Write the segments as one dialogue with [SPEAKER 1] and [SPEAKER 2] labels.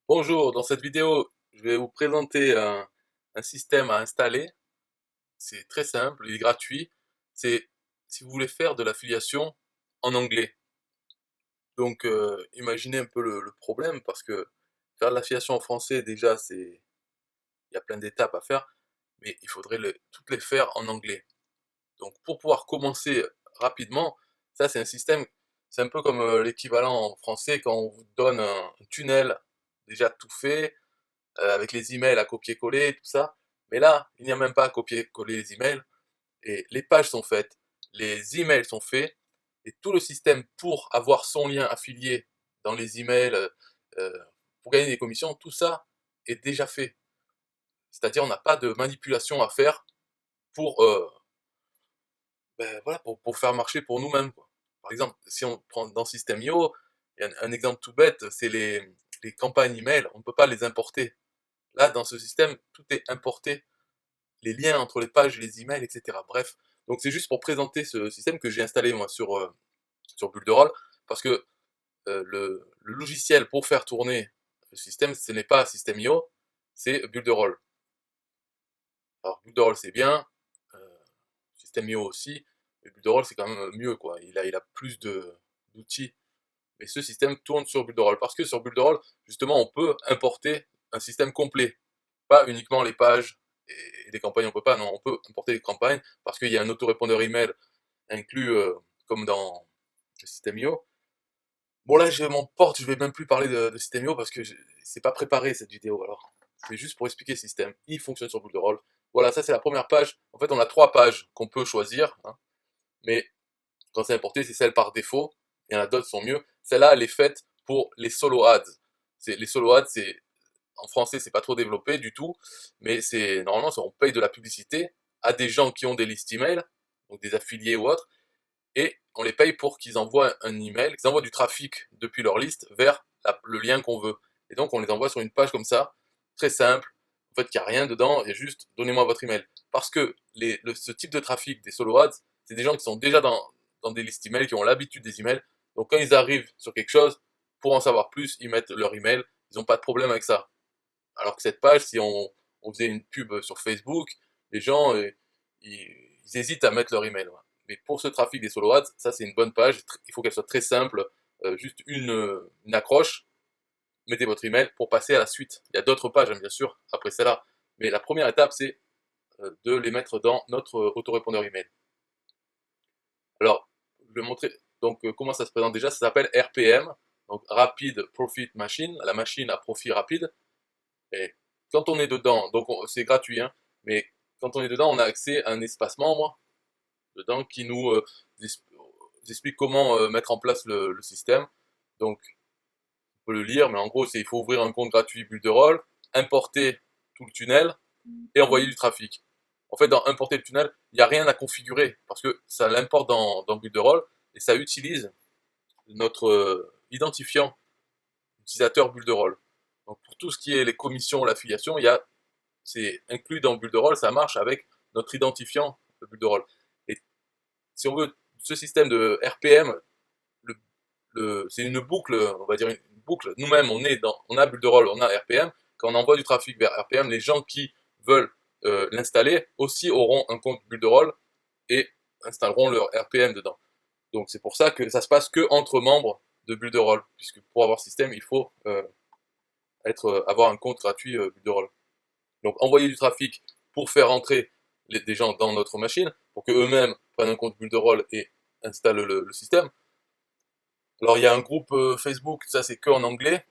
[SPEAKER 1] Bonjour, dans cette vidéo, je vais vous présenter un système à installer. C'est très simple, il est gratuit. C'est si vous voulez faire de l'affiliation en anglais. Donc imaginez un peu le problème parce que faire de l'affiliation en français, déjà, il y a plein d'étapes à faire, mais il faudrait toutes les faire en anglais. Donc pour pouvoir commencer rapidement, ça c'est un système, c'est un peu comme l'équivalent en français quand on vous donne un tunnel déjà tout fait, avec les emails à copier-coller, tout ça. Mais là, il n'y a même pas à copier-coller les emails, et les pages sont faites, les emails sont faits, et tout le système pour avoir son lien affilié dans les emails, pour gagner des commissions, tout ça est déjà fait. C'est-à-dire, on n'a pas de manipulation à faire pour, ben, voilà, pour faire marcher pour nous-mêmes, quoi. Par exemple, si on prend dans System.io, il y a un exemple tout bête, c'est les campagnes email, on ne peut pas les importer. Là, dans ce système, tout est importé, les liens entre les pages, les emails, etc. Bref, donc c'est juste pour présenter ce système que j'ai installé moi sur Bulderall, parce que le logiciel pour faire tourner le système, ce n'est pas System.io, c'est Bulderall. Alors Bulderall c'est bien, euh, System.io aussi, mais Bulderall c'est quand même mieux, quoi. Il a plus d'outils. Mais ce système tourne sur Bulderall, parce que sur Bulderall, justement, on peut importer un système complet. Pas uniquement les pages et les campagnes, on peut pas, non, on peut importer les campagnes, parce qu'il y a un autorépondeur email inclus, comme dans le système IO. Bon là, je m'emporte, je vais même plus parler de système IO, parce que c'est pas préparé cette vidéo, alors. C'est juste pour expliquer le système. Il fonctionne sur Bulderall. Voilà, ça c'est la première page. En fait, on a 3 pages qu'on peut choisir, hein, mais quand c'est importé, c'est celle par défaut. Il y en a d'autres qui sont mieux. Celle-là, elle est faite pour les solo ads. Les solo ads, en français, c'est pas trop développé du tout, mais normalement, on paye de la publicité à des gens qui ont des listes email, donc des affiliés ou autres, et on les paye pour qu'ils envoient un email, qu'ils envoient du trafic depuis leur liste vers le lien qu'on veut. Et donc, on les envoie sur une page comme ça, très simple. En fait, il n'y a rien dedans, il y a juste donnez-moi votre email. Parce que ce type de trafic des solo ads, c'est des gens qui sont déjà dans des listes email, qui ont l'habitude des emails. Donc, quand ils arrivent sur quelque chose, pour en savoir plus, ils mettent leur email. Ils n'ont pas de problème avec ça. Alors que cette page, si on faisait une pub sur Facebook, les gens, ils hésitent à mettre leur email. Ouais. Mais pour ce trafic des solo ads, ça c'est une bonne page. Il faut qu'elle soit très simple, juste une accroche. Mettez votre email pour passer à la suite. Il y a d'autres pages, hein, bien sûr, après celle-là. Mais la première étape, c'est de les mettre dans notre autorépondeur email. Alors, je vais montrer donc comment ça se présente déjà. Ça s'appelle RPM, donc Rapid Profit Machine, la machine à profit rapide. Et quand on est dedans, donc c'est gratuit, hein, mais quand on est dedans, on a accès à un espace membre dedans qui nous explique comment mettre en place le système. Donc, on peut le lire, mais en gros, il faut ouvrir un compte gratuit Bulderall, importer tout le tunnel et envoyer du trafic. En fait, dans importer le tunnel, il n'y a rien à configurer parce que ça l'importe dans Bulderall et ça utilise notre identifiant utilisateur Bulderall. Donc, pour tout ce qui est les commissions, l'affiliation, c'est inclus dans Bulderall, ça marche avec notre identifiant de Bulderall. Et si on veut ce système de RPM, c'est une boucle, on va dire une boucle. Nous-mêmes, on a Bulderall, on a RPM. Quand on envoie du trafic vers RPM, les gens qui veulent l'installer aussi auront un compte Bulderall et installeront leur RPM dedans. Donc c'est pour ça que ça se passe que entre membres de Bulderall, puisque pour avoir système, il faut avoir un compte gratuit Bulderall. Donc envoyer du trafic pour faire entrer des gens dans notre machine, pour qu'eux-mêmes prennent un compte Bulderall et installent le système. Alors il y a un groupe Facebook, ça c'est que en anglais,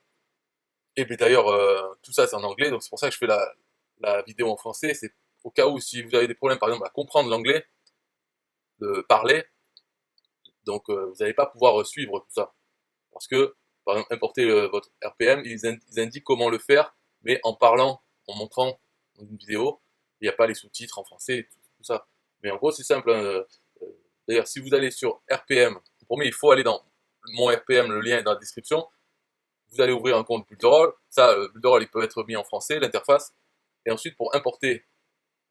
[SPEAKER 1] et puis d'ailleurs tout ça c'est en anglais, donc c'est pour ça que je fais la vidéo en français, c'est au cas où si vous avez des problèmes par exemple à comprendre l'anglais, de parler, donc vous n'allez pas pouvoir suivre tout ça. Parce que, par exemple, importer votre RPM, ils indiquent comment le faire, mais en parlant, en montrant dans une vidéo, il n'y a pas les sous-titres en français, tout ça. Mais en gros, c'est simple, hein. D'ailleurs, si vous allez sur RPM, pour moi, il faut aller dans mon RPM, le lien est dans la description. Vous allez ouvrir un compte Bulderall. Ça, Bulderall, il peut être mis en français, l'interface. Et ensuite, pour importer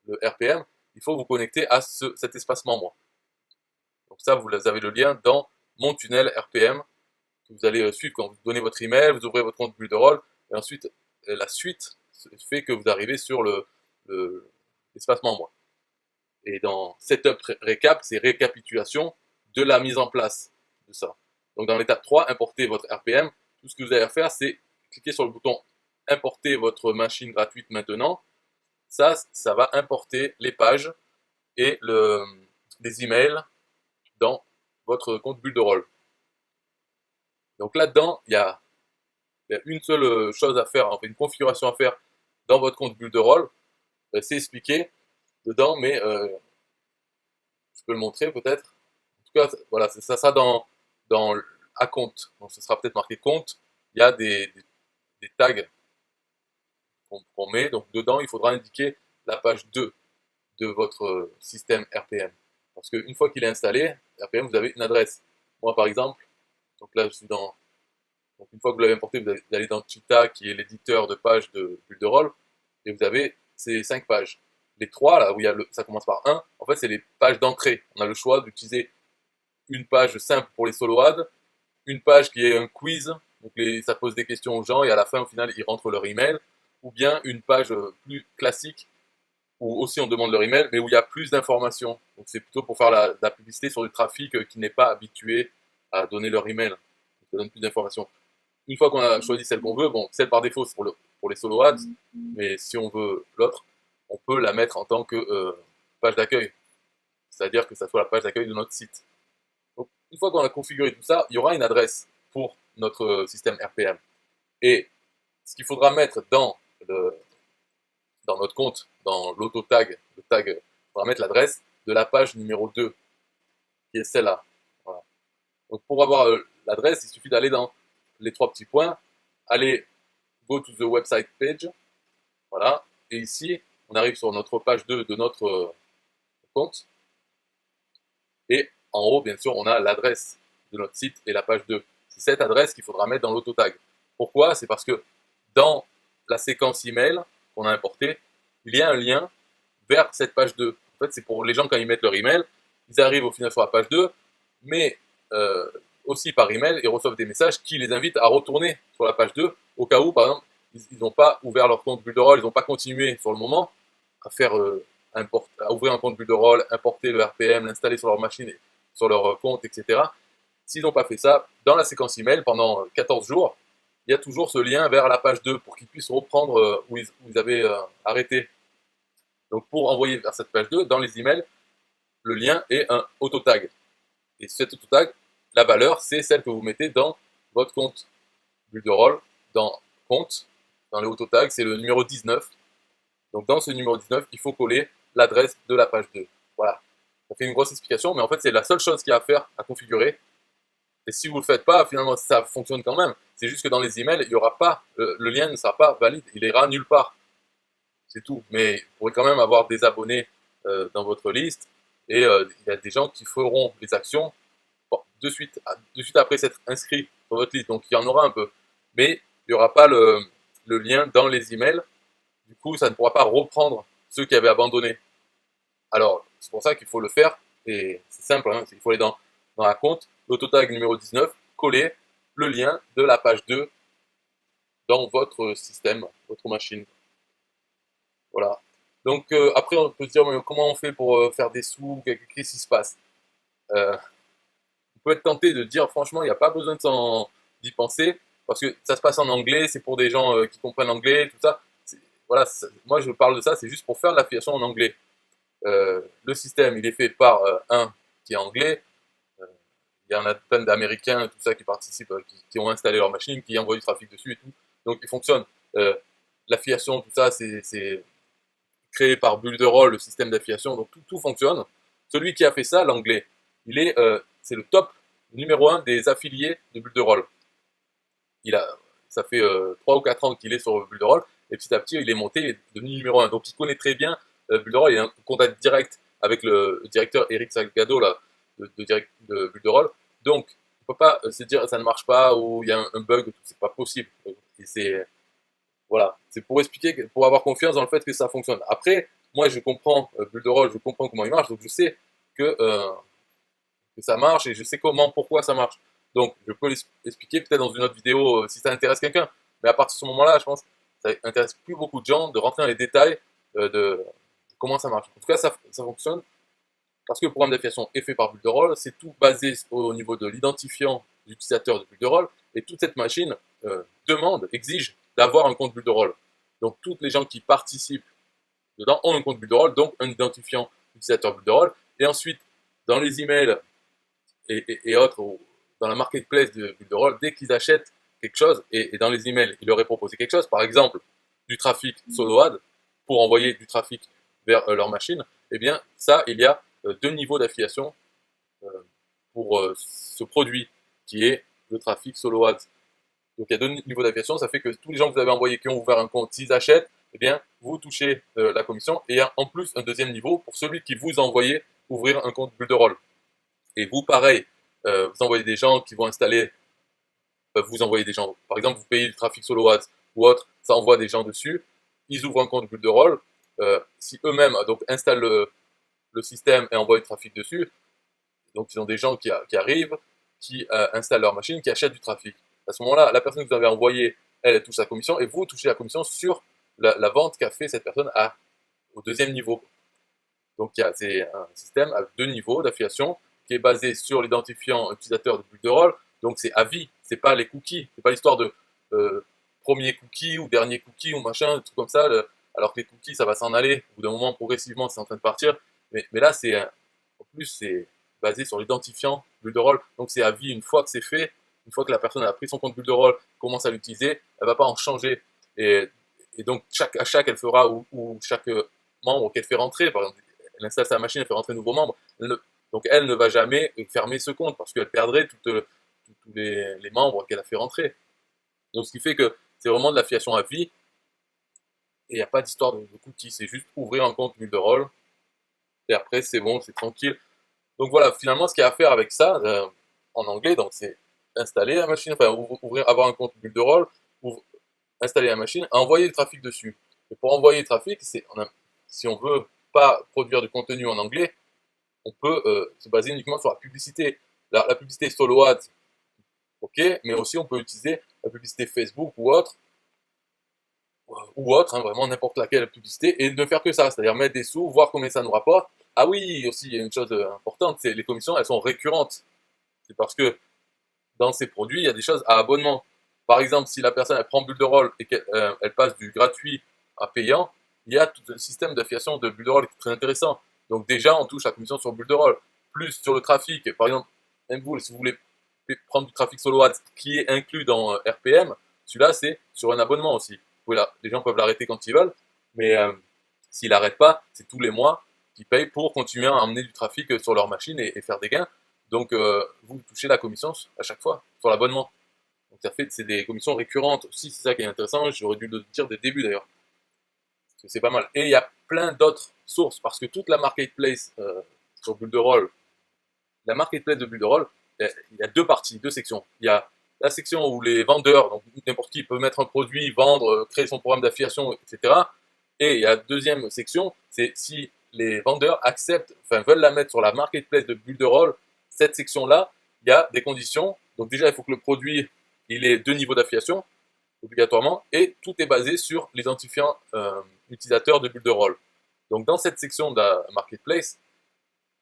[SPEAKER 1] le RPM, il faut vous connecter à cet espace membre. Donc ça, vous avez le lien dans mon tunnel RPM que vous allez suivre quand vous donnez votre email, vous ouvrez votre compte Bulderall. et ensuite la suite fait que vous arrivez sur l'espace membre. Et dans Setup Recap, c'est récapitulation de la mise en place de ça. Donc dans l'étape 3, importez votre RPM. Tout ce que vous avez à faire, c'est cliquer sur le bouton importer votre machine gratuite maintenant. Ça va importer les pages et les emails dans votre compte Builderall. Donc là-dedans, il y a une seule chose à faire, enfin une configuration à faire dans votre compte Builderall. C'est expliqué dedans, mais je peux le montrer peut-être. En tout cas, voilà, ça sera dans à compte. Donc ce sera peut-être marqué compte. Il y a des tags qu'on met. Donc dedans, il faudra indiquer la page 2 de votre système RPM. Parce qu'une fois qu'il est installé, RPM, vous avez une adresse. Moi, par exemple, donc là, je suis dans. Donc une fois que vous l'avez importé, vous allez dans Cheetah, qui est l'éditeur de pages de Builderall, et vous avez ces 5 pages. Les 3, là où ça commence par 1, en fait, c'est les pages d'entrée. On a le choix d'utiliser une page simple pour les solo ads, une page qui est un quiz, donc ça pose des questions aux gens et à la fin, au final, ils rentrent leur email, ou bien une page plus classique où aussi on demande leur email, mais où il y a plus d'informations. Donc c'est plutôt pour faire la publicité sur du trafic qui n'est pas habitué à donner leur email. Donc, ça donne plus d'informations. Une fois qu'on a choisi celle qu'on veut, bon, celle par défaut c'est pour les solo ads, mais si on veut l'autre, on peut la mettre en tant que page d'accueil. C'est-à-dire que ça soit la page d'accueil de notre site. Donc, une fois qu'on a configuré tout ça, il y aura une adresse pour notre système RPM. Et ce qu'il faudra mettre dans notre compte, dans l'auto-tag, le tag, il faudra mettre l'adresse de la page numéro 2, qui est celle-là. Voilà. Donc pour avoir l'adresse, il suffit d'aller dans les 3 petits points, aller go to the website page, voilà, et ici, on arrive sur notre page 2 de notre compte, et en haut, bien sûr, on a l'adresse de notre site et la page 2. C'est cette adresse qu'il faudra mettre dans l'auto-tag. Pourquoi? C'est parce que dans la séquence email qu'on a importée, il y a un lien vers cette page 2. En fait, c'est pour les gens quand ils mettent leur email, ils arrivent au final sur la page 2, mais aussi par email, ils reçoivent des messages qui les invitent à retourner sur la page 2, au cas où, par exemple, ils n'ont pas ouvert leur compte Builderall, ils n'ont pas continué sur le moment à faire à ouvrir un compte Builderall, importer le RPM, l'installer sur leur machine, sur leur compte, etc. S'ils n'ont pas fait ça, dans la séquence email, pendant 14 jours, il y a toujours ce lien vers la page 2 pour qu'ils puissent reprendre où ils avaient arrêté. Donc pour envoyer vers cette page 2, dans les emails, le lien est un auto-tag. Et cet auto-tag, la valeur, c'est celle que vous mettez dans votre compte Builderall, dans compte, dans les auto-tags, c'est le numéro 19. Donc dans ce numéro 19, il faut coller l'adresse de la page 2. Voilà. Ça fait une grosse explication, mais en fait, c'est la seule chose qu'il y a à faire, à configurer. Et si vous ne le faites pas, finalement, ça fonctionne quand même. C'est juste que dans les emails, il y aura pas, le lien ne sera pas valide, il ira nulle part. C'est tout. Mais vous pourrez quand même avoir des abonnés dans votre liste. Et il y a des gens qui feront les actions de suite après s'être inscrits sur votre liste. Donc il y en aura un peu. Mais il n'y aura pas le lien dans les emails. Du coup, ça ne pourra pas reprendre ceux qui avaient abandonné. Alors, c'est pour ça qu'il faut le faire. Et c'est simple, hein, il faut aller dans la compte, l'autotag numéro 19, coller le lien de la page 2 dans votre système, votre machine. Voilà. Donc après, on peut se dire, mais comment on fait pour faire des sous, qu'est-ce qui se passe? On peut être tenté de dire, franchement, il n'y a pas besoin d'y penser, parce que ça se passe en anglais, c'est pour des gens qui comprennent l'anglais, tout ça. Voilà, moi je parle de ça, c'est juste pour faire de l'affiliation en anglais. Le système, il est fait par un qui est anglais. Il y en a plein d'Américains, tout ça, qui participent, qui ont installé leur machine, qui envoient du trafic dessus et tout. Donc il fonctionne. L'affiliation, tout ça, c'est créé par Builderall, le système d'affiliation, donc tout fonctionne. Celui qui a fait ça, l'anglais, c'est le top numéro 1 des affiliés de Builderall. Ça fait 3 ou 4 ans qu'il est sur Builderall, et petit à petit, il est monté, il est devenu numéro 1. Donc il connaît très bien Builderall, il a un contact direct avec le directeur Eric Salgado là, de Builderall. Donc, on ne peut pas se dire ça ne marche pas ou il y a un bug, c'est pas possible. Et voilà, c'est pour expliquer, pour avoir confiance dans le fait que ça fonctionne. Après, moi je comprends Builderall, je comprends comment il marche, donc je sais que ça marche et je sais pourquoi ça marche. Donc je peux l'expliquer peut-être dans une autre vidéo si ça intéresse quelqu'un. Mais à partir de ce moment-là, je pense que ça intéresse plus beaucoup de gens de rentrer dans les détails de comment ça marche. En tout cas, ça fonctionne parce que le programme d'affiliation est fait par bulle de rôle, c'est tout basé au niveau de l'identifiant d'utilisateur de bulle de rôle, et toute cette machine exige d'avoir un compte bulle de rôle. Donc toutes les gens qui participent dedans ont un compte bulle de rôle, donc un identifiant utilisateur bulle de rôle, et ensuite dans les emails et autres, dans la marketplace de bulle de rôle, dès qu'ils achètent quelque chose, et dans les emails, ils leur est proposé quelque chose, par exemple du trafic solo ad, pour envoyer du trafic vers leur machine, eh bien ça, il y a deux niveaux d'affiliation pour ce produit qui est le trafic solo ads. Donc il y a deux niveaux d'affiliation, ça fait que tous les gens que vous avez envoyés qui ont ouvert un compte, s'ils achètent, eh bien vous touchez la commission, et en plus un deuxième niveau pour celui qui vous a envoyé ouvrir un compte bulle de rôle. Et vous, pareil, vous envoyez des gens qui vont installer, vous envoyez des gens, par exemple vous payez du trafic solo ads ou autre, ça envoie des gens dessus, ils ouvrent un compte bulle de rôle, si eux-mêmes donc installent le système et envoient du trafic dessus, donc ils ont des gens qui arrivent, qui installent leur machine, qui achètent du trafic. À ce moment-là, la personne que vous avez envoyée, elle touche sa commission, et vous touchez la commission sur la vente qu'a fait cette personne au deuxième niveau. Donc c'est un système à deux niveaux d'affiliation qui est basé sur l'identifiant utilisateur de bulle de rôle. Donc c'est à vie, c'est pas les cookies, c'est pas l'histoire de premier cookie ou dernier cookie ou machin, tout comme ça. Alors que les cookies, ça va s'en aller. Au bout d'un moment, progressivement, c'est en train de partir. Mais là, en plus, c'est basé sur l'identifiant bulle de rôle. Donc c'est à vie. Une fois que c'est fait, une fois que la personne a pris son compte bulle de rôle, commence à l'utiliser, elle va pas en changer. Et donc chaque achat qu'elle fera ou chaque membre qu'elle fait rentrer, par exemple, elle installe sa machine, elle fait rentrer de nouveaux membres, donc elle ne va jamais fermer ce compte parce qu'elle perdrait tous les membres qu'elle a fait rentrer. Donc ce qui fait que c'est vraiment de l'affiliation à vie, et il n'y a pas d'histoire de cookies, c'est juste ouvrir un compte bulle de rôle, et après c'est bon, c'est tranquille. Donc voilà, finalement ce qu'il y a à faire avec ça, en anglais, donc c'est installer la machine, enfin avoir un compte bulle de rôle, installer la machine, envoyer du trafic dessus. Et pour envoyer du trafic, si on veut pas produire du contenu en anglais, on peut se baser uniquement sur la publicité. La publicité solo ads, ok, mais aussi on peut utiliser la publicité Facebook ou autre, hein, vraiment n'importe laquelle publicité, et ne faire que ça, c'est-à-dire mettre des sous, voir combien ça nous rapporte. Ah oui, aussi, il y a une chose importante, c'est les commissions, elles sont récurrentes. C'est parce que dans ces produits, il y a des choses à abonnement. Par exemple, si la personne elle prend bulle de rôle et qu'elle passe du gratuit à payant, il y a tout un système d'affiliation de bulle de rôle qui est très intéressant. Donc déjà, on touche la commission sur bulle de rôle. Plus sur le trafic, par exemple, même vous, si vous voulez prendre du trafic solo ads qui est inclus dans RPM, celui-là, c'est sur un abonnement aussi. Les gens peuvent l'arrêter quand ils veulent, mais s'ils l'arrêtent pas, c'est tous les mois qu'ils payent pour continuer à emmener du trafic sur leur machine et faire des gains. Donc, vous touchez la commission à chaque fois sur l'abonnement. Donc, ça fait, c'est des commissions récurrentes aussi, c'est ça qui est intéressant. J'aurais dû le dire dès le début d'ailleurs. Parce que c'est pas mal. Et il y a plein d'autres sources, parce que toute la marketplace sur bulle de rôle, la marketplace de bulle de rôle, il y a deux parties, deux sections. Il y a la section où les vendeurs, donc n'importe qui peut mettre un produit, vendre, créer son programme d'affiliation, etc. Et il y a la deuxième section, c'est si les vendeurs acceptent, enfin veulent la mettre sur la marketplace de bulle de rôle, cette section-là, il y a des conditions. Donc déjà, il faut que le produit, il ait deux niveaux d'affiliation, obligatoirement, et tout est basé sur l'identifiant utilisateur de bulle de rôle. Donc dans cette section de la marketplace,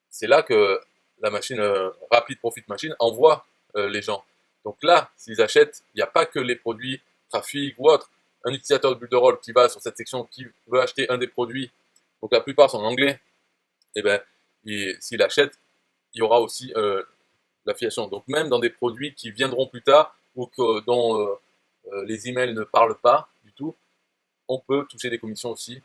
[SPEAKER 1] c'est là que la machine Rapid Profit Machine envoie les gens. Donc là, s'ils achètent, il n'y a pas que les produits trafic ou autre. Un utilisateur de bulle de rôle qui va sur cette section, qui veut acheter un des produits, donc la plupart sont en anglais, et ben s'il achète, il y aura aussi l'affiliation. Donc même dans des produits qui viendront plus tard ou dont les emails ne parlent pas du tout, on peut toucher des commissions aussi,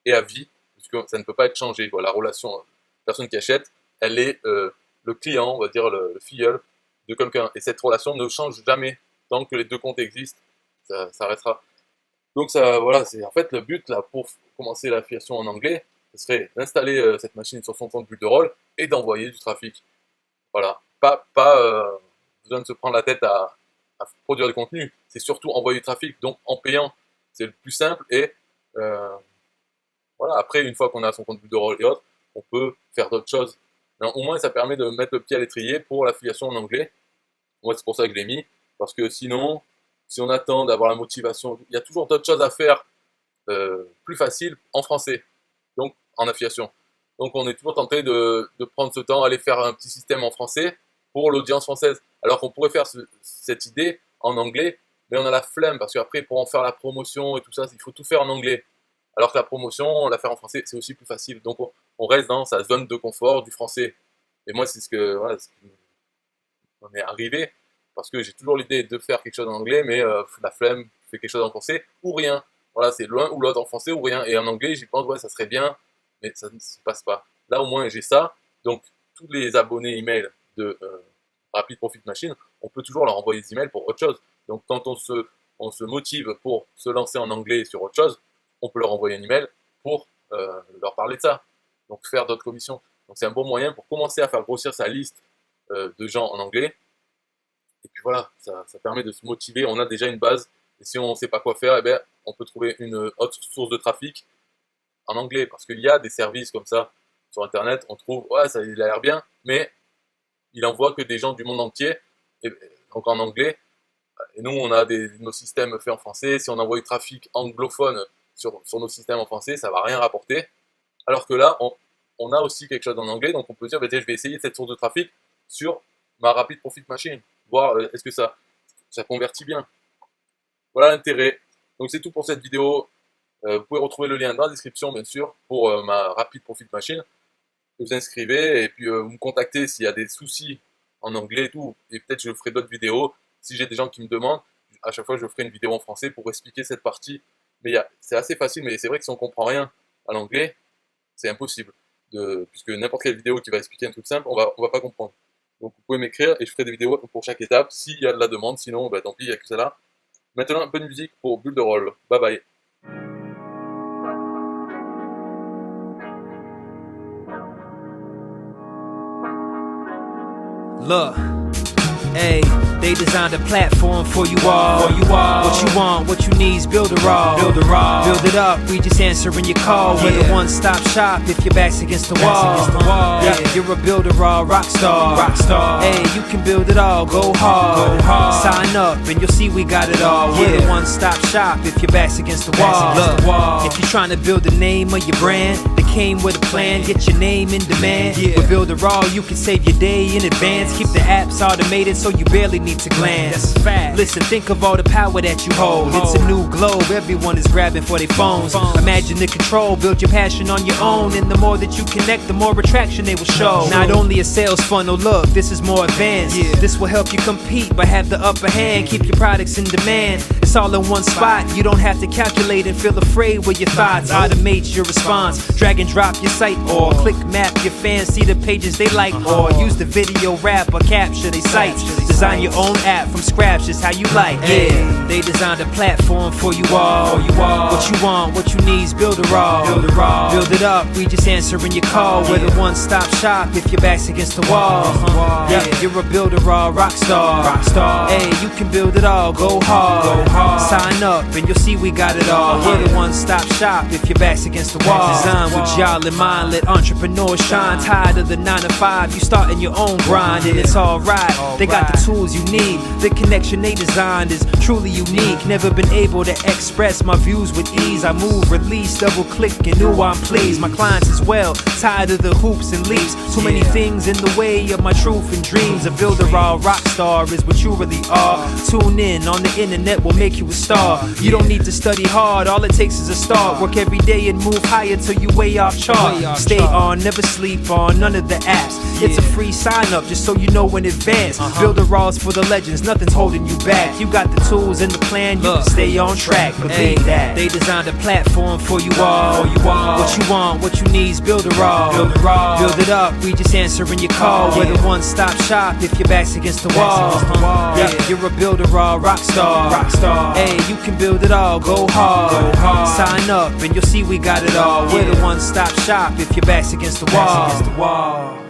[SPEAKER 1] et à vie, puisque ça ne peut pas être changé. Voilà, la relation personne qui achète, elle est le client, on va dire le filleul de quelqu'un. Et cette relation ne change jamais. Tant que les deux comptes existent, ça restera. Donc ça, voilà, c'est en fait le but là pour commencer l'affiliation en anglais, ce serait d'installer cette machine sur son compte bulle de rôle et d'envoyer du trafic. Voilà, pas besoin de se prendre la tête à produire du contenu. C'est surtout envoyer du trafic, donc en payant, c'est le plus simple. Et voilà, après une fois qu'on a son compte bulle de rôle et autres, on peut faire d'autres choses. Mais au moins, ça permet de mettre le pied à l'étrier pour l'affiliation en anglais. Moi, c'est pour ça que je l'ai mis, parce que sinon, si on attend d'avoir la motivation, il y a toujours d'autres choses à faire plus faciles en français, donc en affiliation. Donc on est toujours tenté de prendre ce temps, aller faire un petit système en français pour l'audience française. Alors qu'on pourrait faire cette idée en anglais, mais on a la flemme, parce qu'après pour en faire la promotion et tout ça, il faut tout faire en anglais. Alors que la promotion, la faire en français, c'est aussi plus facile. Donc on reste dans sa zone de confort du français. Et moi, c'est ce que, voilà, ce qui m'en est arrivé, parce que j'ai toujours l'idée de faire quelque chose en anglais, mais la flemme, je fais quelque chose en français, ou rien. Voilà, c'est l'un ou l'autre, en français ou rien. Et en anglais, j'y pense, ouais, ça serait bien, mais ça ne se passe pas. Là, au moins, j'ai ça. Donc, tous les abonnés email de Rapid Profit Machine, on peut toujours leur envoyer des emails pour autre chose. Donc, quand on se motive pour se lancer en anglais sur autre chose, on peut leur envoyer un email pour leur parler de ça. Donc, faire d'autres commissions. Donc, c'est un bon moyen pour commencer à faire grossir sa liste de gens en anglais. Et puis voilà, ça permet de se motiver. On a déjà une base. Et si on ne sait pas quoi faire, eh bien, on peut trouver une autre source de trafic en anglais. Parce qu'il y a des services comme ça sur Internet. On trouve, ouais, ça il a l'air bien, mais il envoie que des gens du monde entier, et donc en anglais. Et nous, on a nos systèmes faits en français. Si on envoie du trafic anglophone sur nos systèmes en français, ça ne va rien rapporter. Alors que là, on a aussi quelque chose en anglais. Donc on peut dire, je vais essayer cette source de trafic sur ma Rapid Profit Machine. Voir est-ce que ça convertit bien. Voilà l'intérêt. Donc c'est tout pour cette vidéo. Vous pouvez retrouver le lien dans la description, bien sûr, pour ma Rapid Profit Machine. Vous inscrivez et puis vous me contactez s'il y a des soucis en anglais et tout. Et peut-être je ferai d'autres vidéos. Si j'ai des gens qui me demandent, à chaque fois je ferai une vidéo en français pour expliquer cette partie. Mais c'est assez facile, mais c'est vrai que si on ne comprend rien à l'anglais, c'est impossible. Puisque n'importe quelle vidéo qui va expliquer un truc simple, on va pas comprendre. Donc vous pouvez m'écrire et je ferai des vidéos pour chaque étape s'il y a de la demande. Sinon, tant pis, il n'y a que ça là. Maintenant, un peu de musique pour Bulle de Rôle. Bye bye.
[SPEAKER 2] Look, hey, they designed a platform for you all. What you want, what you need is build a raw. Build it up, we just answering your call. We're the one-stop shop if your back's against the wall. Yeah, you're a builder raw rock star. Hey, you can build it all, go hard. Sign up and you'll see we got it all. We're the one-stop shop if your back's against the wall. Look, if you're trying to build the name of your brand, they came with a plan, get your name in demand. With Builder Raw, you can save your day in advance. Keep the apps automated so you barely need to glance. Listen, think of all the power that you hold. It's a new globe, everyone is grabbing for their phones. Imagine the control, build your passion on your own. And the more that you connect, the more attraction they will show. Not only a sales funnel, look, this is more advanced. This will help you compete, but have the upper hand. Keep your products in demand. It's all in one spot. You don't have to calculate and feel afraid with your thoughts. Automate your response. Drag and drop your site or click map your fans. See the pages they like or use the video wrap or capture their sites. Design your own app from scratch, just how you like. Yeah, they designed a platform for you all. What you want, what you need is build a raw. Build it up, we just answering your call. We're the one-stop shop if your back's against the wall. Yeah, you're a builder raw rock star. Hey, you can build it all, go hard. Sign up and you'll see we got it all. We're the one-stop shop if your back's against the wall. Design with y'all in mind, let entrepreneurs shine. Tired of the 9 to 5, you starting your own grind and it's alright. They got the tools you need. The connection they designed is truly unique. Never been able to express my views with ease. I move, release, double click and ooh, I'm pleased. My clients as well, tired of the hoops and leaps. Too many things in the way of my truth and dreams. A builder raw rock star is what you really are. Tune in on the internet will make you a star. You don't need to study hard, all it takes is a start. Work every day and move higher till you way off chart. Stay on, never sleep on none of the apps. It's a free sign up just so you know in advance. Builder raws for the legends, nothing's holding you back. You got the tools and the plan, you can stay on track. Believe that. They designed a platform for you all. What you want, what you need is build a raw. Build it up, we just answering your call. We're the one-stop shop if your back's against the wall. Yeah, you're a builder raw rock star. Hey, you can build it all, go hard. Sign up and you'll see we got it all. We're the one-stop shop if your back's against the wall.